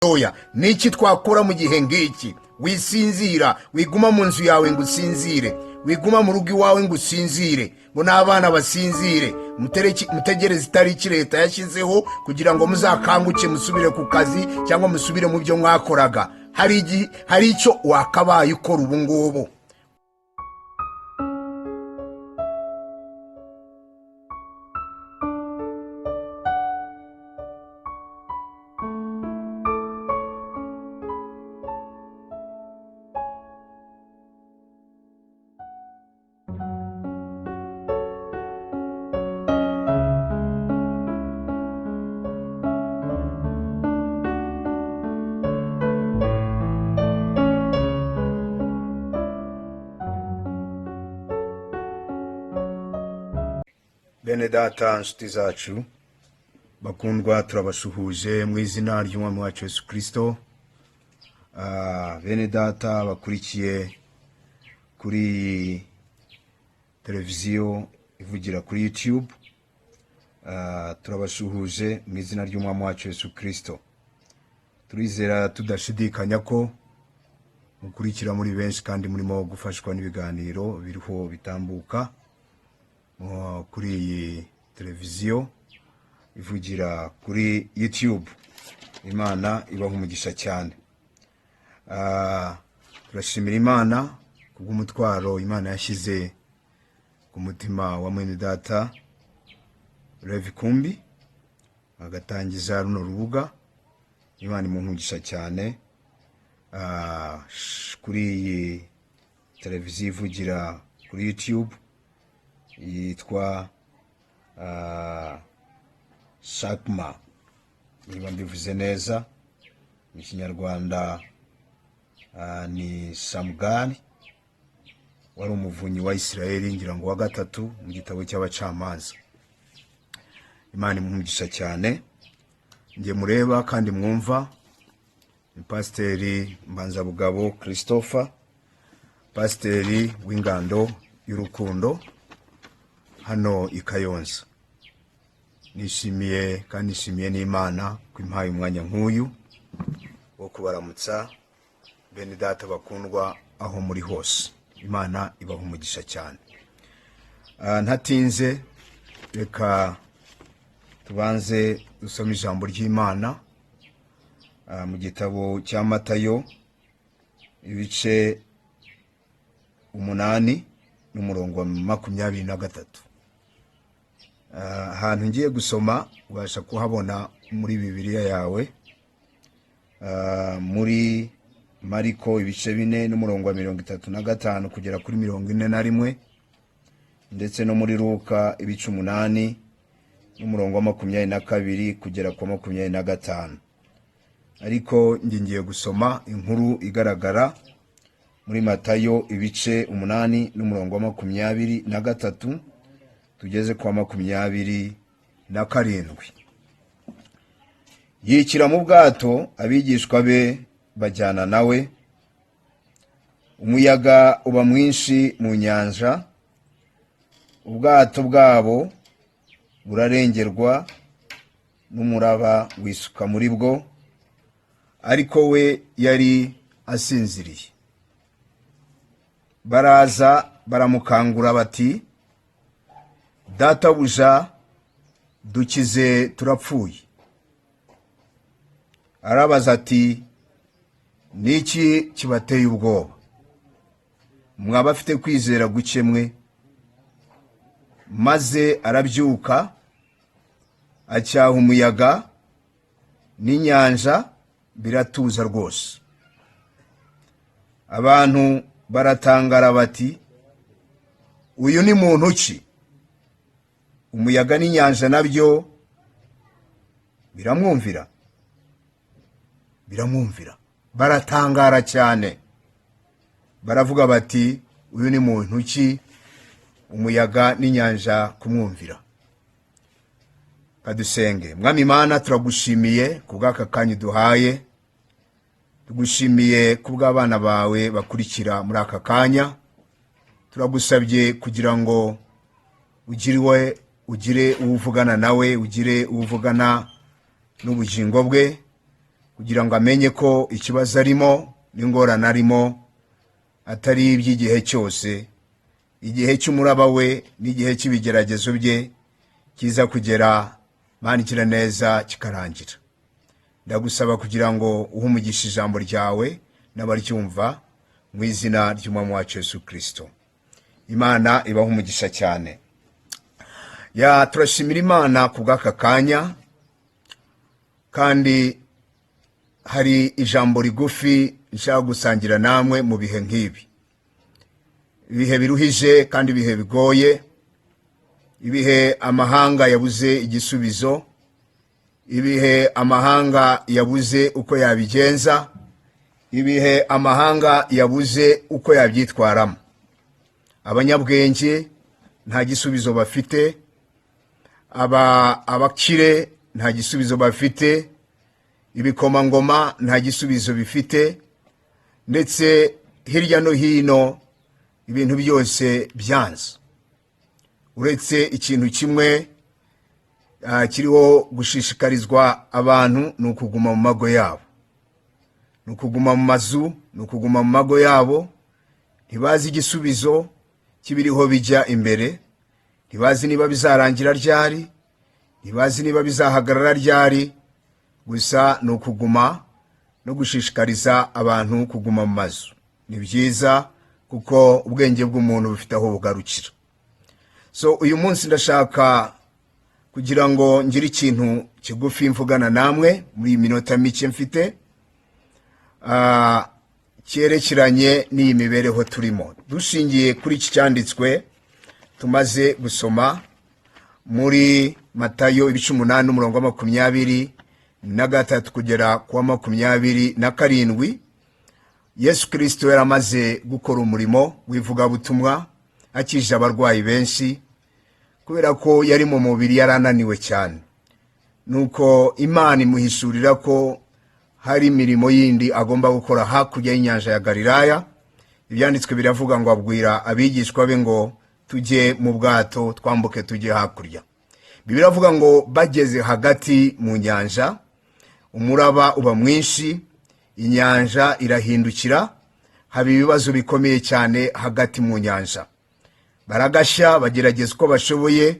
oya niki twakora mu gihe ngiki? Wisinzira, wiguma mu nzu yawe ngo usinzire, wiguma mu rugo iwawe ngo usinzire, ngo n'abana basinzire, mutegereze itariki leta yashyizeho kugira ngo muzakanguke musubire ku kazi cyangwa musubire mu byo mwakoraga. Hari icyo wakabaye ukora ubu ngubu. Bene data nshuti zacu bakundwa, turabashuhuje mu izina ry'umwami wacu Yesu Kristo. Bene data bakurikiye kuri televiziyo ivugira kuri YouTube, turabashuhuje mu izina ry'umwami wacu Yesu Kristo. Turizera tudashidikanya ko mukurikira muri benshi kandi murimo gufashwa n'ibiganiro biriho bitambuka kuri iyi televiziyo ivugira kuri YouTube. Imana ibaha umugisha cyane. Turashimira Imana kubw'umutwaro Imana yashyize ku mutima wa mwene data Rev Kumbi agatangiza runo rubuga. Imana imuha umugisha cyane kuri iyi televiziyo ivugira kuri YouTube yitwa Shakma, niba mbivuze neza mu Kinyarwanda. Ni Samugari, wari umuvunyi wa Isirayeli ngira ngo wa gatatu mu gitabo cy'abacamanza. Imana imuha cyane. Ngiye mureba kandi mwumva ni Pasiteri Mbanzabugabo Christopher, pasiteri w'ingando y'urukundo hano i Kayonza. Nishimiye kandi nishimiye n'Imana ko impaye umwanya nk'uyu wo kubaramutsa bene data bakundwa aho muri hose. Imana ibaha umugisha cyane. Ntatinze reka tubanze dusome ijambo ry'Imana mu gitabo cya Matayo ibice 8 n'umurongo wa 23. Ahantu ngiye gusoma ubasha kuhabona muri Bibiliya yawe, muri Mariko ibice 4 n'umurongo wa 35 kugera kuri 41, ndetse no muri Luka ibice 8 n'umurongo wa 22 kugera ku 25. Ariko ngiye gusoma inkuru igaragara muri Matayo ibice 8 n'umurongo wa 23 tugeze kwa 27. Yikira mu bwato, abigishwa be bajyana nawe. Umuyaga uba mwinshi mu nyanja, ubwato bwabo burarengerwa n'umuraba wisuka muri bwo, ariko we yari asinziriye. Baraza baramukangura bati, Databuja, dukize turapfuye. Arabaza ati, niki kibateye ubwoba? Mwaba afite kwizera guke mwe? Maze arabyuka acyaha umuyaga n'inyanja, biratuza rwose. Abantu baratangara bati, uyu ni muntu ki? Umuyaga n'inyanja nabyo biramwumvira. Baratangara cyane, baravuga bati, uyu ni muntu ki umuyaga n'inyanja kumwumvira? Kadusenge. Mwami Imana, turagushimiye kubw'aka kanya duhaye, tugushimiye kubw'abana bawe bakurikira muri aka kanya. Turagusabye kugira ngo ugire uvugana nawe, ugire uvugana n'ubugingo bwe, kugira ngo amenye ko ikibazo arimo n'ingorane arimo atari iby'igihe cyose. Igihe cy'umuraba we n'igihe cy'ibigeragezo bye kiza kugera, Mana igira neza kikarangira. Ndagusaba kugira ngo uhe umugisha ijambo ryawe n'abaryumva mu izina ry'umwami wacu Yesu Kristo. Imana ibaha umugisha cyane. Turashimira Imana ku bw'aka kanya, kandi hari ijambo rigufi nshaka gusangira namwe mu bihe nk'ibi, ibihe biruhije kandi ibihe bigoye, ibihe amahanga yabuze igisubizo, ibihe amahanga yabuze uko yabigenza, ibihe amahanga yabuze uko yabyitwaramo. Abanyabwenge nta gisubizo bafite, abakire nta gisubizo bafite, ibikomangoma nta gisubizo bifite, ndetse hirya no hino ibintu byose byanze, uretse ikintu kimwe kiriho gushishikarizwa abantu, ni ukuguma mu mago yabo, ni ukuguma mu mazu, ni ukuguma mu mago yabo. Ntibazi igisubizo kibiriho bijya imbere, ntibazi niba bizarangira ryari, ntibazi niba bizahagarara ryari. Gusa ni ukuguma no gushishikariza abantu kuguma mu mazu. Ni byiza kuko ubwenge bw'umuntu bufite aho bugarukira. So uyu munsi ndashaka kugira ngo ngire ikintu kigufi mvugana namwe muri minota mike mfite, cyerekeranye n'iyi mibereho turimo, dushingiye kuri iki cyanditswe tumaze gusoma muri Matayo 8:23 kugera ku 27. Yesu Kristo yaramaze gukora umurimo w'ivugabutumwa, akije abarwayi benshi, kubera ko yari mu mubiri yarananiwe cyane. Nuko Imana imuhishurira ko hari imirimo yindi agomba gukora hakurya y'inyanja ya Galilaya. Ibyanditswe biravuga ngo abwira abigishwa be ngo tujye mu bwato twambuke tujye hakurya. Biravuga ngo bageze hagati mu nyanja, umuraba uba mwinshi, inyanja irahindukira, haba ibibazo bikomeye cyane hagati mu nyanja. Baragashya, bagerageza uko bashoboye,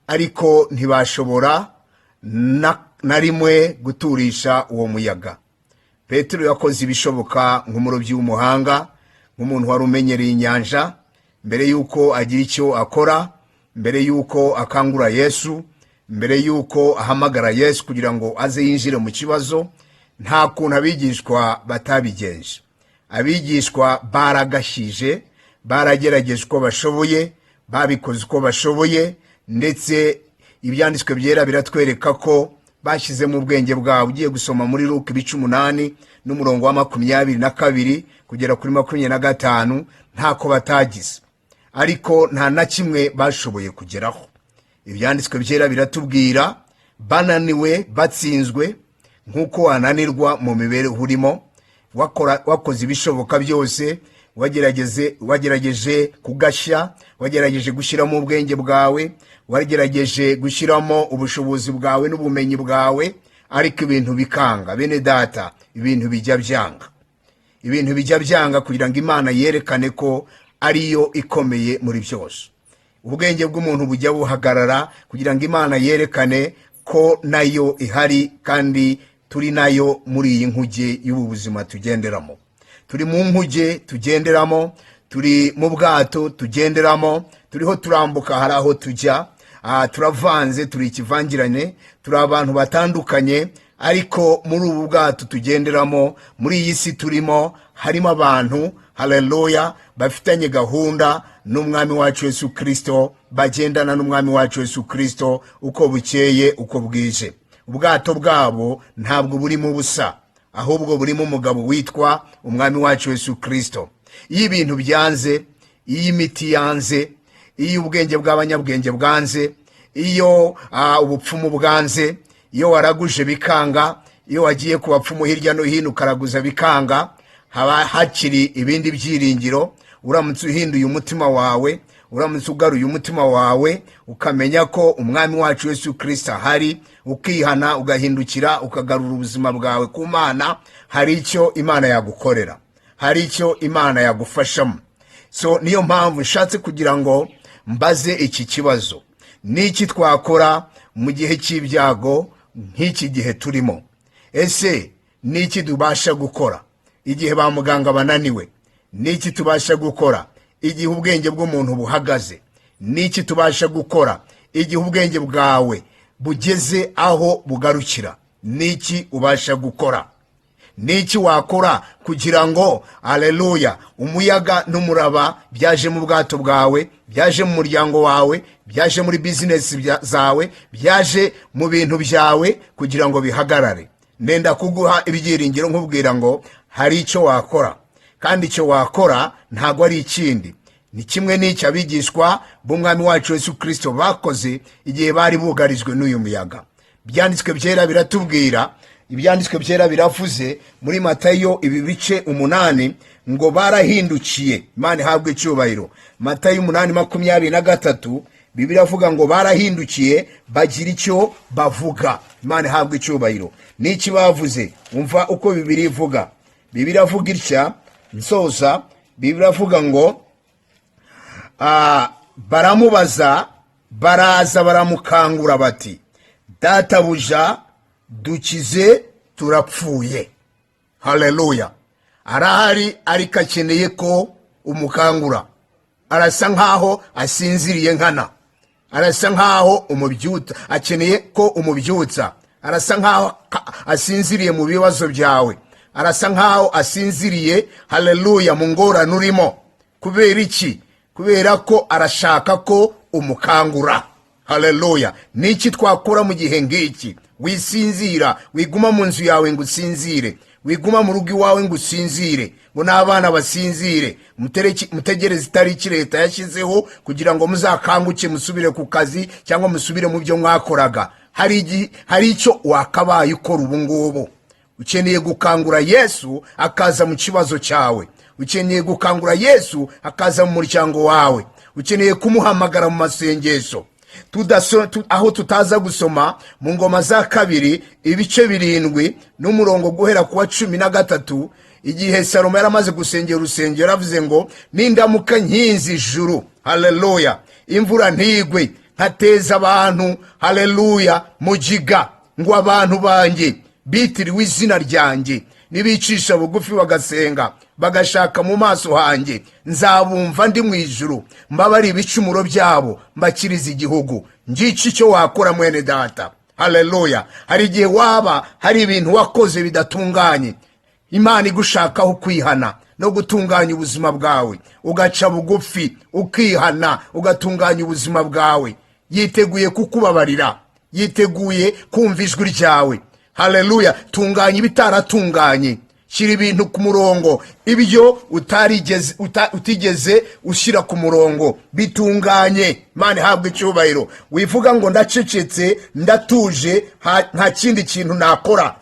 ariko ntibashobora na rimwe guturisha uwo muyaga. Petero yakoze ibishoboka nk'umurobyi w'umuhanga, nk'umuntu wari umenyereye inyanja, mbere yuko agira icyo akora, mbere yuko akangura Yesu, mbere yuko ahamagara Yesu kugira ngo aze yinjire mu kibazo. Nta kuntu abigishwa batabigenje. Abigishwa baragashije, baragerageje uko bashoboye, babikoze uko bashoboye, ndetse ibyanditswe byera biratwereka ko bashyize mu bwenge bwabo. Ugiye gusoma muri Luka 8:22 kugera kuri 25, ntako batagize, ariko nta na kimwe bashoboye kugeraho. Ibyanditswe byera biratubwira bananiwe, batsinzwe, nk'uko wananirwa mu mibereho urimo, wakoze ibishoboka byose, wagerageje kugashya, wagerageje gushyiramo ubwenge bwawe, wagerageje gushyiramo ubushobozi bwawe n'ubumenyi bwawe, ariko ibintu bikanga. Bene data, ibintu bijya byanga, ibintu bijya byanga kugira ngo Imana yerekane ko ariyo ikomeye muri byose. Ubwenge bw'umuntu bujya buhagarara kugira ngo Imana yerekane ko nayo ihari, kandi turi nayo muri iyi nkuge y'ubu buzima tugenderamo. Turi mu nkuge tugenderamo, turi mu bwato tugenderamo, turiho turambuka, hari aho tujya, turavanze, turi ikivangirane, turi abantu batandukanye, ariko muri ubu bwato tugenderamo, muri iyi si turimo, harimo abantu, haleluya, bafitanye gahunda n'umwami wacu Yesu Kristo, bagendana n'umwami wacu Yesu Kristo uko bukeye uko bwije. Ubwato bwabo ntabwo burimo ubusa, ahubwo burimo umugabo witwa umwami wacu Yesu Kristo. Iyo ibintu byanze, iyo imiti yanze, iyo ubwenge bw'abanyabwenge bwanze, iyo ubupfumu bwanze, iyo waraguje bikanga, iyo wagiye ku bapfumu hirya no hino ukaraguza bikanga, haba hakiri ibindi byiringiro. Uramutse uhinduye umutima wawe uramutse ugaruye umutima wawe ukamenya ko umwami wacu Yesu Kristo ahari, ukihana ugahindukira ukagarura ubuzima bwawe ku Mana, hari icyo Imana yagukorera, hari icyo Imana yagufashamo. So niyo mpamvu nshatse kugira ngo mbaze iki kibazo: niki twakora mu gihe cy'ibyago nk'iki gihe turimo? Ese niki tubasha gukora igihe ba muganga bananiwe? Niki tubasha gukora igihe ubwenge bw'umuntu buhagaze? Niki tubasha gukora igihe ubwenge bwawe bugeze aho bugarukira? Niki ubasha gukora? Niki wakora kugira ngo haleluya umuyaga n'umuraba byaje mu bwato bwawe, byaje mu muryango wawe, byaje muri business zawe, byaje mu bintu byawe kugira ngo bihagarare? Nenda kuguha ibyiringiro nkubwira ngo hari icyo wakora, kandi icyo wakora ntago ari ikindi, ni kimwe n'icyo abigishwa b'umwami wacu Yesu Kristo bakoze igihe bari bugarijwe n'uyu muyaga. Ibyanditswe byera biratubwira, ibyanditswe byera biravuze muri Matayo ibice 8 ngo barahindukiye. Imana ihabwe icyubahiro. Matayo 8:23 Bibiliya avuga ngo barahindukiye bagira icyo bavuga. Imana ihabwe icyubahiro. Niki bavuze? Umva uko Bibiliya ivuga. Bibiliya avuga itya, nsoza. Bibiliya avuga ngo baramubaza, baraza baramukangura bati, databuja dukize turapfuye. Haleluya. Arahari ariko akeneye ko umukangura. Arasa nkaho asinziriye nkana, arasa nkaho umubyutsa, akeneye ko umubyutsa. Arasa nkaho asinziriye mu bibazo byawe, arasa nkaho asinziriye haleluya mu ngorane urimo. Kubera iki? Kubera ko arashaka ko umukangura. Haleluya. Niki twakora mu gihe ngiki? Wisinzira, wiguma mu nzu yawe ngo usinzire, wiguma mu rugo iwawe ngo usinzire, ngo n'abana basinzire, mutegereze itariki leta yashyizeho kugira ngo muzakanguke musubire ku kazi cyangwa musubire mu byo mwakoraga. Hari icyo wakabaye ukora ubu ngubu. Ukeneye gukangura Yesu akaza mu kibazo cyawe, ukeneye gukangura Yesu akaza mu muryango wawe, ukeneye kumuhamagara mu masengesho. Aho tutaza gusoma mu Ngoma za 2 ibice 7 n'umurongo guhera kuwa 13, igihe Salomo yaramaze gusengera urusengero avuze ngo nindamuka nkinzi ijuru, haleluya, imvura ntigwe, ntateza abantu haleluya mugiga, ngo abantu banjye bitiriwe izina ryanjye nibicisha bugufi bagasenga bagashaka mu maso hanjye, nzabumva ndi mu ijuru, mbabari ibicumuro byabo, mbakiriza igihugu. Ngici cyo wakora mwene data. Haleluya. Hari igihe waba hari ibintu wakoze bidatunganye, Imana igushakaho kwihana no gutunganya ubuzima bwawe, ugaca bugufi ukihana ugatunganya ubuzima bwawe. Yiteguye kukubabarira, yiteguye kumva ijwi ryawe. Haleluya. Tunganya ibitaratunganye, shyira ibintu ku murongo, ibyo utigeze ushyira ku murongo bitunganye. Imana ihabwe icyubahiro. Wivuga ngo ndacecetse, ndatuje, nta kindi kintu nakora,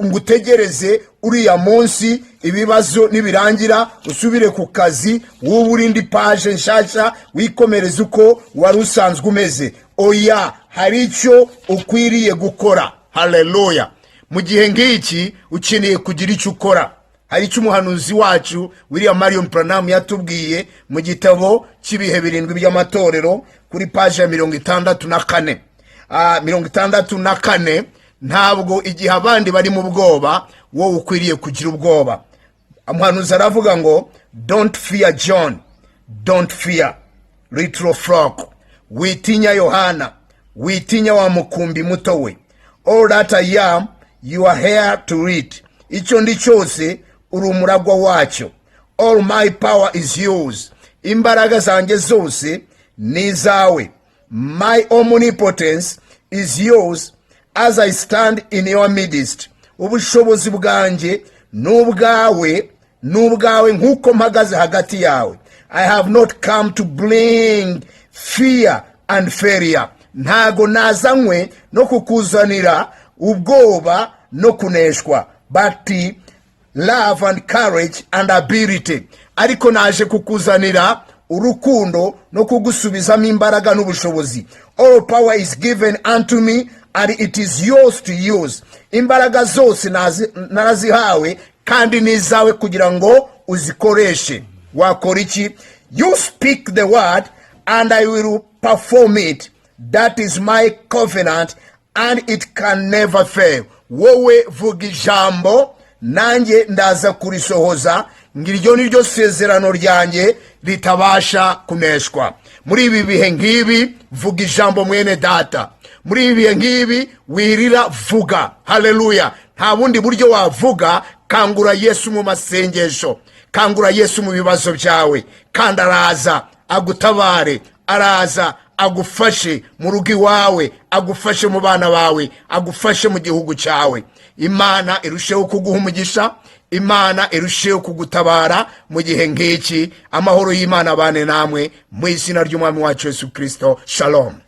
ngutegereze uriya munsi ibibazo nibirangira usubire ku kazi, wowe urindi page nshasha wikomereze uko wari usanzwe umeze. Oya, hari icyo ukwiriye gukora. Haleluya. Mu gihe ngiki ukeneye kugira icyo ukora. Hari icyo umuhanuzi wacu William Marion Branham yatubwiye mu gitabo cy'ibihe 7 by'amatorero kuri page ya 64. 64. Ntabwo igihe abandi bari mu bwoba wowe ukwiriye kugira ubwoba. Umuhanuzi aravuga ngo don't fear John, don't fear little flock. Witinya Yohana, witinya wa mukumbi muto we. All that I am, you are here to read. Icyo ndi cyose uri umuragwa wacyo. All my power is yours. Imbaraga zanjye zose ni zawe. My omnipotence is yours as I stand in your midst. Ubushobozi bwanjye n'ubwawe nk'uko mpagaze hagati yawe. I have not come to bring fear and failure. Ntago nazanywe no kukuzanira ubwoba no kuneshwa, but love and courage and ability. Ariko naje kukuzanira urukundo no kugusubizamo imbaraga n'ubushobozi. All power is given unto me and it is yours to use. Imbaraga zose narazihawe kandi nizawe kugira ngo uzikoreshe. Wakora iki? You speak the word and I will perform it. That is my covenant and it can never fail. Wowe vuga ijambo nanjye ndaza kurisohoza, ngiryo niryo sezerano ryanjye ritabasha kuneshwa. Muri ibi bihe ngibi vuga ijambo mwene data. Muri ibi bihe ngibi wirira vuga. Haleluya. Nta bundi buryo wavuga, kangura Yesu mu masengesho, kangura Yesu mu bibazo byawe, kandi araza agutabare, araza agufashe mu rugo iwawe, agufashe mu bana bawe, agufashe mu gihugu cyawe. Imana irusheho kuguha umugisha, Imana irusheho kugutabara mu gihe ngiki. Amahoro y'Imana abane namwe mu izina ry'Umwami wacu Yesu Kristo. Shalom.